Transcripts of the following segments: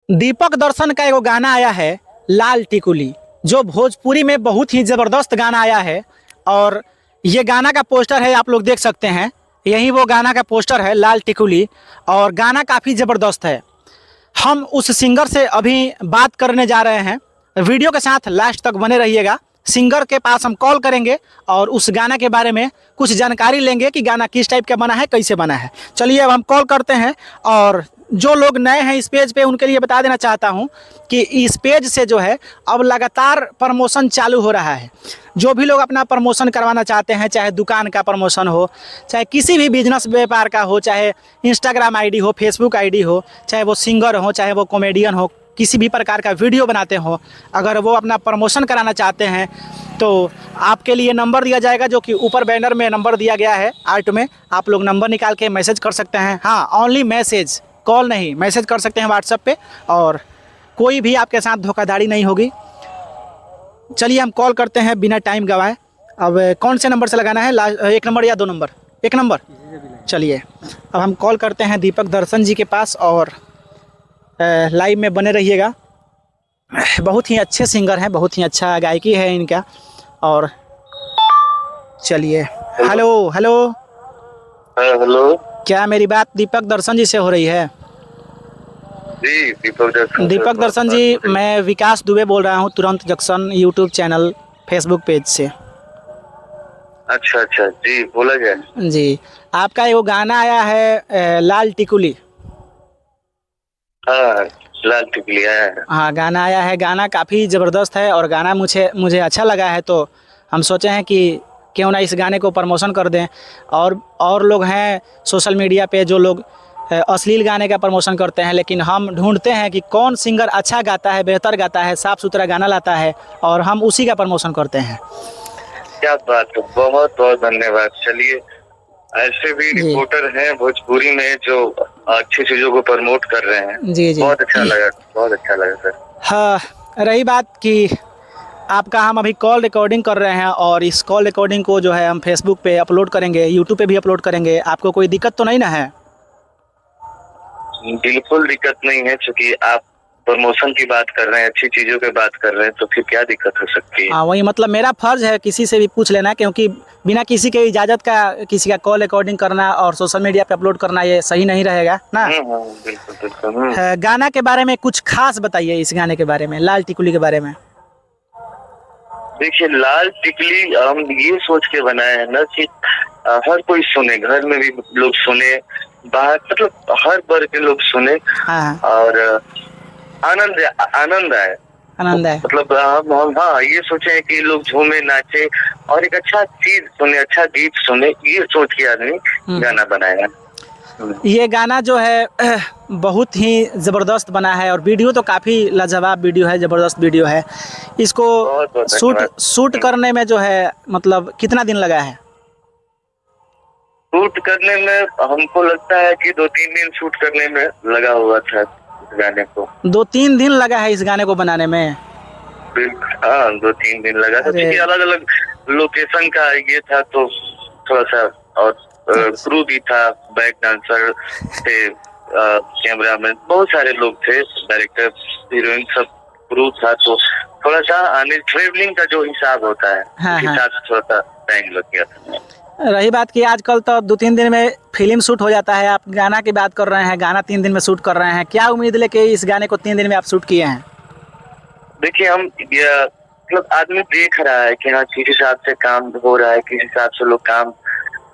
दीपक दर्शन का एगो गाना आया है लाल टिकुली, जो भोजपुरी में बहुत ही ज़बरदस्त गाना आया है। और ये गाना का पोस्टर है, आप लोग देख सकते हैं, यही वो गाना का पोस्टर है लाल टिकुली। और गाना काफ़ी ज़बरदस्त है। हम उस सिंगर से अभी बात करने जा रहे हैं, वीडियो के साथ लास्ट तक बने रहिएगा। सिंगर के पास हम कॉल करेंगे और उस गाना के बारे में कुछ जानकारी लेंगे कि गाना किस टाइप का बना है, कैसे बना है। चलिए अब हम कॉल करते हैं। और जो लोग नए हैं इस पेज पे, उनके लिए बता देना चाहता हूं कि इस पेज से जो है अब लगातार प्रमोशन चालू हो रहा है। जो भी लोग अपना प्रमोशन करवाना चाहते हैं, चाहे दुकान का प्रमोशन हो, चाहे किसी भी बिजनेस व्यापार का हो, चाहे इंस्टाग्राम आईडी हो, फेसबुक आईडी हो, चाहे वो सिंगर हो, चाहे वो कॉमेडियन हो, किसी भी प्रकार का वीडियो बनाते हो, अगर वो अपना प्रमोशन कराना चाहते हैं तो आपके लिए नंबर दिया जाएगा, जो कि ऊपर बैनर में नंबर दिया गया है आर्ट में। आप लोग नंबर निकाल के मैसेज कर सकते हैं। हाँ, ओनली मैसेज, कॉल नहीं, मैसेज कर सकते हैं व्हाट्सएप पे, और कोई भी आपके साथ धोखाधड़ी नहीं होगी। चलिए हम कॉल करते हैं बिना टाइम गवाए। अब कौन से नंबर से लगाना है, एक नंबर या दो नंबर? एक नंबर। चलिए अब हम कॉल करते हैं दीपक दर्शन जी के पास, और लाइव में बने रहिएगा। बहुत ही अच्छे सिंगर हैं, बहुत ही अच्छा गायकी है इनका। और चलिए, हेलो हेलो, हेलो, क्या मेरी बात दीपक दर्शन जी से हो रही है? जी दीपक दर्शन जी, मैं विकास दुबे बोल रहा हूँ, तुरंत junction YouTube channel Facebook page से। अच्छा अच्छा, जी बोला जाए। जी, आपका एगो गाना आया है लाल टिकुली। हाँ, लाल टिकुली आया है। हाँ, गाना आया है। गाना काफ़ी ज़बरदस्त है और गाना मुझे अच्छा लगा है, तो हम सोचे हैं कि क्यों ना इस गाने को प्रमोशन कर दें। और लोग हैं सोशल मीडिया पे जो लोग अश्लील गाने का प्रमोशन करते हैं, लेकिन हम ढूंढते हैं कि कौन सिंगर अच्छा गाता है, बेहतर गाता है, साफ़ सुथरा गाना लाता है, और हम उसी का प्रमोशन करते हैं। क्या बात है, बहुत बहुत धन्यवाद। चलिए, ऐसे भी रिपोर्टर हैं भोजपुरी में जो अच्छी चीजों को प्रमोट कर रहे हैं। जी जी, बहुत अच्छा लगा, बहुत अच्छा लगा सर। हाँ, रही बात कि आपका हम अभी कॉल रिकॉर्डिंग कर रहे हैं, और इस कॉल रिकॉर्डिंग को जो है हम फेसबुक पे अपलोड करेंगे, यूट्यूब पे भी अपलोड करेंगे। आपको कोई दिक्कत तो नहीं ना है? बिल्कुल दिक्कत नहीं है, क्योंकि आप प्रमोशन की बात कर रहे हैं, अच्छी चीजों की बात कर रहे हैं, तो फिर क्या दिक्कत हो सकती है? हाँ, वही मतलब मेरा फर्ज है किसी से भी पूछ लेना, क्योंकि बिना किसी के इजाज़त का किसी का कॉल रिकॉर्डिंग करना और सोशल मीडिया पे अपलोड करना, ये सही नहीं रहेगा ना। बिल्कुल बिल्कुल। गाना के बारे में कुछ खास बताइए, इस गाने के बारे में, लाल टिकुली के बारे में। देखिए, लाल टिकली हम ये सोच के बनाए हैं ना कि हर कोई सुने, घर में भी लोग सुने, बाहर मतलब हर वर्ग के लोग सुने। हाँ, और आनंद आनंद आए, आनंद है। मतलब हम हाँ ये सोचे हैं कि लोग झूमे, नाचे और एक अच्छा चीज सुने, अच्छा गीत सुने, ये सोच के आदमी गाना बनाया। ये गाना जो है बहुत ही ज़बरदस्त बना है, और वीडियो तो काफ़ी लाजवाब वीडियो है, ज़बरदस्त वीडियो है। इसको बहुत शूट करने में जो है मतलब कितना दिन लगा है? शूट करने में हमको लगता है कि 2-3 दिन शूट करने में लगा हुआ था इस गाने को। 2-3 दिन लगा है इस गाने को बनाने में? हाँ, 2-3 दिन लगा था, क्योंकि अलग अलग लोकेशन का ये था, तो थोड़ा सा, और क्रू भी था, बैक डांसर थे, कैमरामैन, बहुत सारे लोग थे, डायरेक्टर, हीरोइन, सब क्रू था, तो थोड़ा सा आने ट्रेवलिंग का जो हिसाब होता है, हाँ, उस हिसाब से थोड़ा सा टाइम लग गया था। रही बात कि आजकल तो 2-3 दिन में फिल्म शूट हो जाता है, आप गाना की बात कर रहे हैं, गाना 3 दिन में शूट कर रहे हैं। क्या उम्मीद लेके इस गाने को 3 दिन में आप शूट किए हैं? देखिए, हम मतलब आदमी देख रहा है कि हाँ किस हिसाब से काम हो रहा है, किस हिसाब से लोग काम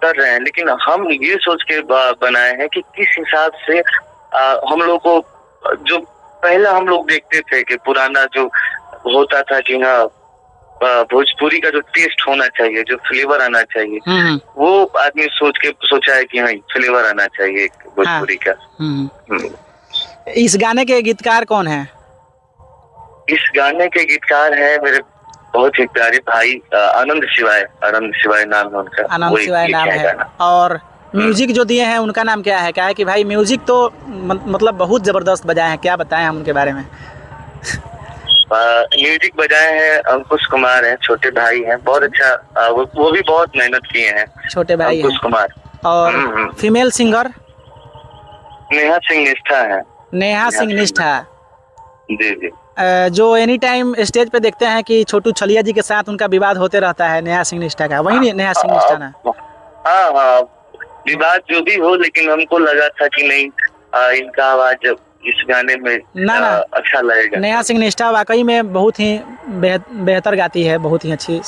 कर रहे हैं, लेकिन हम ये सोच के बनाए हैं कि किस हिसाब से हम लोग को, जो पहला हम लोग देखते थे कि पुराना जो होता था कि हाँ भोजपुरी का जो टेस्ट होना चाहिए, जो फ्लेवर आना चाहिए, वो आदमी सोचा है कि हाँ फ्लेवर आना चाहिए भोजपुरी का। इस गाने के गीतकार कौन है? इस गाने के गीतकार है मेरे बहुत ही प्यारे भाई आनंद शिवाय नाम है उनका। आनंद शिवाय नाम है। और म्यूजिक जो दिए हैं उनका नाम क्या है? क्या है कि भाई म्यूजिक तो मतलब बहुत ज़बरदस्त बजाए हैं, क्या बताएं हम उनके बारे में। म्यूजिक बजाए हैं अंकुश कुमार हैं, छोटे भाई हैं, बहुत अच्छा, वो भी बहुत मेहनत किए हैं, छोटे भाई अंकुश कुमार। और फीमेल सिंगर नेहा सिंह निष्ठा है। नेहा सिंह निष्ठा। जी जी। जो एनी टाइम स्टेज पे देखते हैं कि छोटू छलिया जी के साथ उनका विवाद होते रहता है नेहा सिंह निष्ठा का, वही नेहा सिंह निष्ठा ना? हाँ हाँ, विवाद जो भी हो, लेकिन हमको लगा था कि नहीं, इनका आवाज इस गाने में ना ना, अच्छा लगेगा। नेहा सिंह निष्ठा वाकई में बहुत ही बेहतर गाती है, बहुत ही अच्छी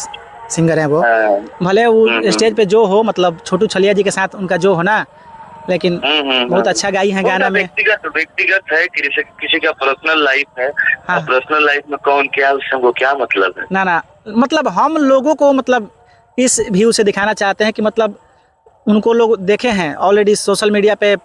सिंगर है वो। हाँ, भले वो स्टेज पे जो हो, मतलब छोटू छलिया जी के साथ उनका जो हो ना, लेकिन बहुत अच्छा गाई है गाना में। व्यक्तिगत है, किसी का पर्सनल लाइफ है। हाँ। पर्सनल लाइफ में कौन क्या, उससे वो क्या मतलब है? ना ना, मतलब हम लोगों को मतलब इस व्यू से दिखाना चाहते हैं कि मतलब उनको लोग देखे हैं ऑलरेडी, सोशल मीडिया पे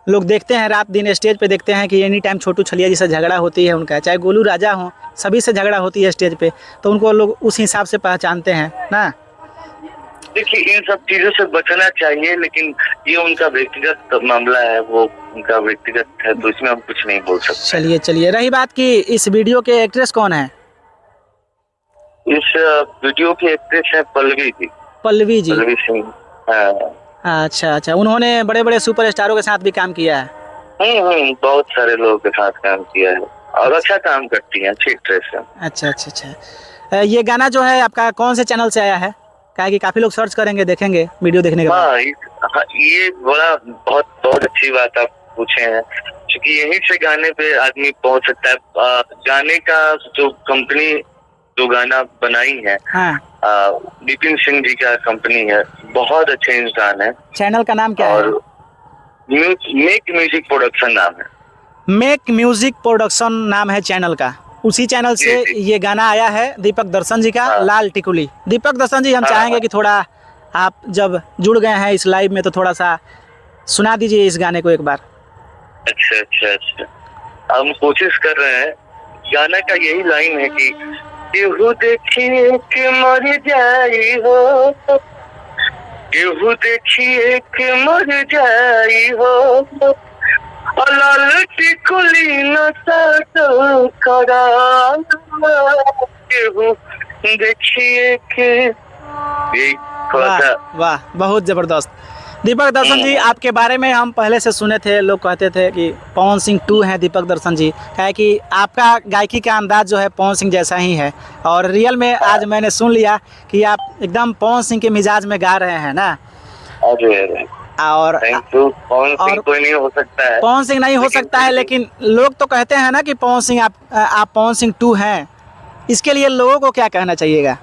लोग देखते हैं, रात दिन स्टेज पे देखते हैं कि एनी टाइम छोटू छलिया जी से झगड़ा होती है उनका, चाहे गोलू राजा हो, सभी से झगड़ा होती है स्टेज पे, तो उनको लोग उस हिसाब से पहचानते हैं ना। देखिए, इन सब चीजों से बचना चाहिए, लेकिन ये उनका व्यक्तिगत मामला है, वो उनका व्यक्तिगत है, तो इसमें हम कुछ नहीं बोल सकते। चलिए चलिए, रही बात कि इस वीडियो के एक्ट्रेस कौन है? इस वीडियो की एक्ट्रेस है पल्लवी जी। पल्लवी जी। पल्लवी सिंह। हाँ। अच्छा अच्छा, उन्होंने बड़े बड़े सुपरस्टारों के साथ भी काम किया है। बहुत सारे लोगों के साथ काम किया है और अच्छा काम करती है, अच्छी एक्ट्रेस है। अच्छा अच्छा अच्छा, ये गाना जो है आपका कौन से चैनल से आया है? क्या है कि काफी लोग सर्च करेंगे, देखेंगे वीडियो देखने के बाद। ये बड़ा बहुत बहुत अच्छी बात आप पूछे हैं, क्योंकि यहीं से गाने पे आदमी पहुंच सकता है। गाने का जो कंपनी जो गाना बनाई है, हाँ। विपिन सिंह जी का कंपनी है, बहुत अच्छे इंसान है। चैनल का नाम क्या और है? मेक म्यूजिक प्रोडक्शन नाम है। मेक म्यूजिक प्रोडक्शन नाम है चैनल का। उसी चैनल से ये गाना आया है दीपक दर्शन जी का, लाल टिकुली। दीपक दर्शन जी, हम चाहेंगे कि थोड़ा आप जब जुड़ गए हैं इस लाइव में तो थोड़ा सा सुना दीजिए इस गाने को एक बार। अच्छा अच्छा अच्छा, हम कोशिश कर रहे हैं। गाना का यही लाइन है कि केहू देखिए के मर जाई हो, केहू देखिए के मर जाई हो, लाल टिकुली न साटो करा, केहू देखिए के। वाह वाह, बहुत जबरदस्त। दीपक दर्शन जी, आपके बारे में हम पहले से सुने थे, लोग कहते थे कि पवन सिंह 2 हैं दीपक दर्शन जी, क्या है कि आपका गायकी का अंदाज जो है पवन सिंह जैसा ही है, और रियल में आज मैंने सुन लिया कि आप एकदम पवन सिंह के मिजाज में गा रहे हैं ना। अरे और पवन सिंह कोई नहीं हो सकता है, पवन सिंह नहीं हो सकता है, लेकिन लोग तो कहते हैं ना कि पवन सिंह आप पवन सिंह 2 हैं, इसके लिए लोगों को क्या कहना चाहिएगा?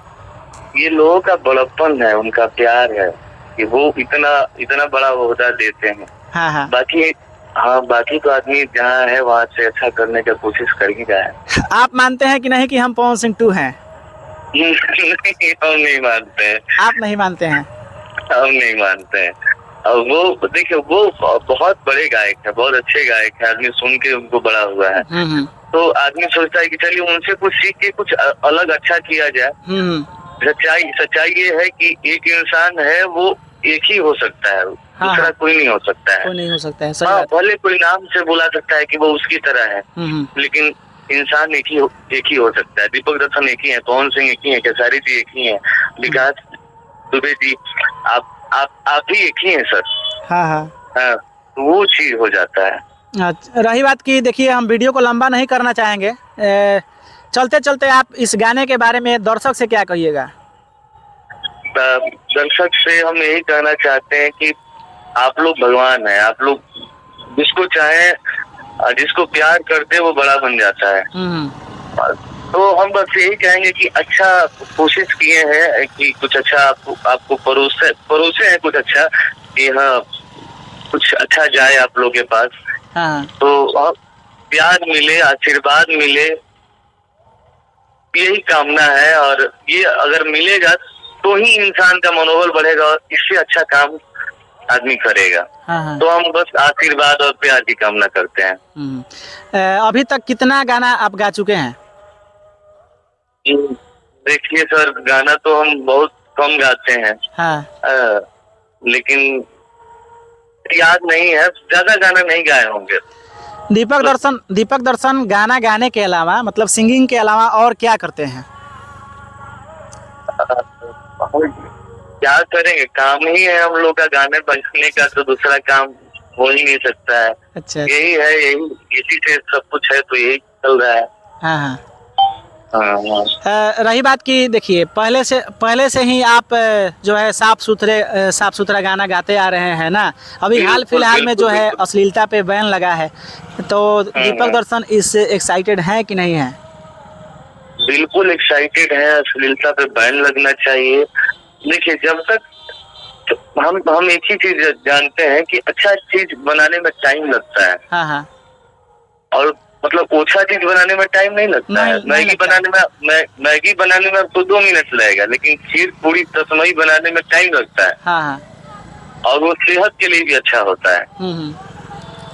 ये लोगों का बड़प्पन है, उनका प्यार है कि वो इतना बड़ा ओहदा देते हैं। हाँ हाँ। बाकी तो आदमी जहाँ है वहाँ से अच्छा करने की कोशिश कर ही रहा है। आप मानते हैं कि नहीं कि हम पवन सिंह 2 हैं? नहीं, हम नहीं मानते हैं। आप नहीं मानते हैं? हम नहीं मानते हैं। और वो देखिए, वो बहुत बड़े गायक है, बहुत अच्छे गायक है, आदमी सुन के उनको बड़ा हुआ है, तो आदमी सोचता है कि चलिए उनसे कुछ सीख के कुछ अलग अच्छा किया जाए। सच्चाई ये है कि एक इंसान है, वो एक ही हो सकता है, दूसरा कोई नहीं हो सकता है। कोई नहीं हो सकता है, हाँ, भले कोई नाम से बुला सकता है कि वो उसकी तरह है, लेकिन इंसान एक ही हो सकता है। दीपक दर्शन एक ही है, पवन सिंह एक ही है, खेसारी जी एक ही है, विकास दुबे जी आप भी एक ही है सर। हाँ, वो चीज हो जाता है। रही बात की, देखिए हम वीडियो को लंबा नहीं करना चाहेंगे, चलते चलते आप इस गाने के बारे में दर्शक से क्या कहिएगा? दर्शक से हम यही कहना चाहते हैं कि आप लोग भगवान हैं, आप लोग जिसको चाहे, जिसको प्यार करते वो बड़ा बन जाता है। तो हम बस यही कहेंगे कि अच्छा कोशिश किए हैं कि कुछ अच्छा आपको परोसे हैं कुछ अच्छा, कि हाँ कुछ अच्छा जाए आप लोग के पास। तो प्यार मिले, आशीर्वाद मिले, यही कामना है। और ये अगर मिलेगा तो ही इंसान का मनोबल बढ़ेगा और इससे अच्छा काम आदमी करेगा। तो हम बस आशीर्वाद और प्यार की कामना करते हैं। अभी तक कितना गाना आप गा चुके हैं? देखिए सर, गाना तो हम बहुत कम गाते हैं। लेकिन याद नहीं है, ज्यादा गाना नहीं गाए होंगे। दीपक दर्शन गाना गाने के अलावा, मतलब सिंगिंग के अलावा और क्या करते हैं? क्या करेंगे, काम ही है हम लोग का गाने बजने का, तो दूसरा काम हो ही नहीं सकता है। अच्छा। यही है, इसी से सब कुछ है, तो यही चल रहा है। हाँ हाँ। हाँ हाँ। रही बात की, देखिए पहले से ही आप जो है साफ सुथरा गाना गाते आ रहे हैं ना। अभी हाल बिल्कुल, फिलहाल में जो बिल्कुल, है बिल्कुल। अश्लीलता पे बैन लगा है, तो दीपक हाँ। दर्शन इससे एक्साइटेड हैं कि नहीं हैं? बिल्कुल एक्साइटेड है, अश्लीलता पे बैन लगना चाहिए। देखिए जब तक हम एक ही चीज जानते हैं कि अच्छा चीज बनाने में टाइम लगता है, हाँ हाँ। और मतलब ओछा चीज बनाने में टाइम नहीं लगता है। नहीं लगता। मैगी बनाने में आपको 2 मिनट लगेगा, लेकिन खीर पूरी तस्मई बनाने में टाइम लगता है, हाँ हाँ। और वो सेहत के लिए भी अच्छा होता है। हम्म।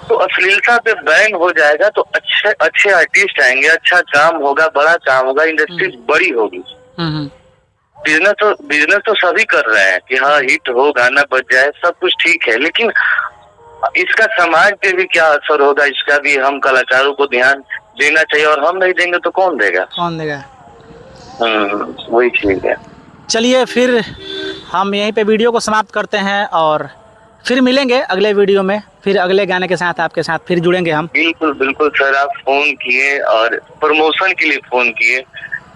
तो अश्लीलता पे बैन हो जाएगा तो अच्छे अच्छे आर्टिस्ट आएंगे, अच्छा काम होगा, बड़ा काम होगा, इंडस्ट्री बड़ी होगी। हम्म। बिजनेस तो सभी कर रहे हैं कि हाँ हिट हो, गाना बज जाए, सब कुछ ठीक है, लेकिन इसका समाज पे भी क्या असर होगा, इसका भी हम कलाकारों को ध्यान देना चाहिए, और हम नहीं देंगे तो कौन देगा? कौन देगा? वही चीज है। चलिए फिर हम यहीं पे वीडियो को समाप्त करते हैं, और फिर मिलेंगे अगले वीडियो में, फिर अगले गाने के साथ आपके साथ फिर जुड़ेंगे हम। बिल्कुल बिल्कुल सर, आप फोन किए और प्रमोशन के लिए फोन किए,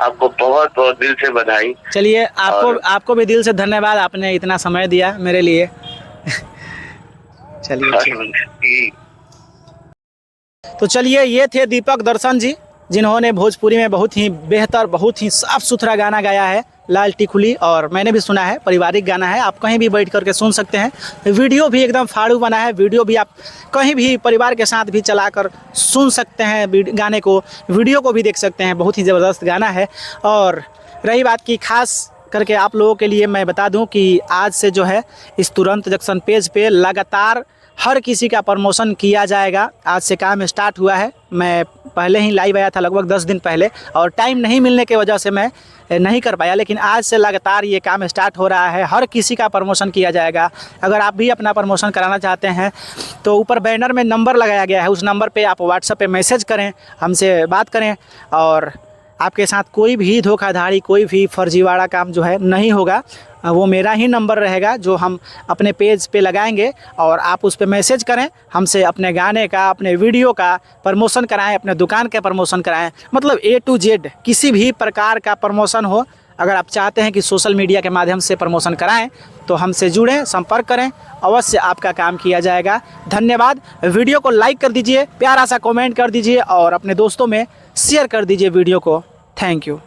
आपको बहुत बहुत दिल से बधाई। चलिए आपको भी दिल से धन्यवाद, आपने इतना समय दिया मेरे लिए। चलिए ठीक। तो चलिए ये थे दीपक दर्शन जी, जिन्होंने भोजपुरी में बहुत ही बेहतर, बहुत ही साफ़ सुथरा गाना गाया है, लाल टिकुली। और मैंने भी सुना है, पारिवारिक गाना है, आप कहीं भी बैठ करके सुन सकते हैं। वीडियो भी एकदम फाड़ू बना है, वीडियो भी आप कहीं भी परिवार के साथ भी चलाकर सुन सकते हैं गाने को, वीडियो को भी देख सकते हैं, बहुत ही ज़बरदस्त गाना है। और रही बात की, खास करके आप लोगों के लिए मैं बता दूं कि आज से जो है इस तुरंत जंक्शन पेज पे लगातार हर किसी का प्रमोशन किया जाएगा। आज से काम स्टार्ट हुआ है, मैं पहले ही लाइव आया था लगभग 10 दिन पहले, और टाइम नहीं मिलने की वजह से मैं नहीं कर पाया, लेकिन आज से लगातार ये काम स्टार्ट हो रहा है, हर किसी का प्रमोशन किया जाएगा। अगर आप भी अपना प्रमोशन कराना चाहते हैं तो ऊपर बैनर में नंबर लगाया गया है, उस नंबर पे आप व्हाट्सएप पे मैसेज करें, हमसे बात करें, और आपके साथ कोई भी धोखाधड़ी, कोई भी फर्जीवाड़ा काम जो है नहीं होगा। वो मेरा ही नंबर रहेगा जो हम अपने पेज पे लगाएंगे, और आप उस पे मैसेज करें, हमसे अपने गाने का, अपने वीडियो का प्रमोशन कराएं, अपने दुकान का प्रमोशन कराएं, मतलब A to Z किसी भी प्रकार का प्रमोशन हो। अगर आप चाहते हैं कि सोशल मीडिया के माध्यम से प्रमोशन कराएं तो हमसे जुड़ें, संपर्क करें, अवश्य आपका काम किया जाएगा। धन्यवाद। वीडियो को लाइक कर दीजिए, प्यारा सा कमेंट कर दीजिए, और अपने दोस्तों में शेयर कर दीजिए वीडियो को। Thank you.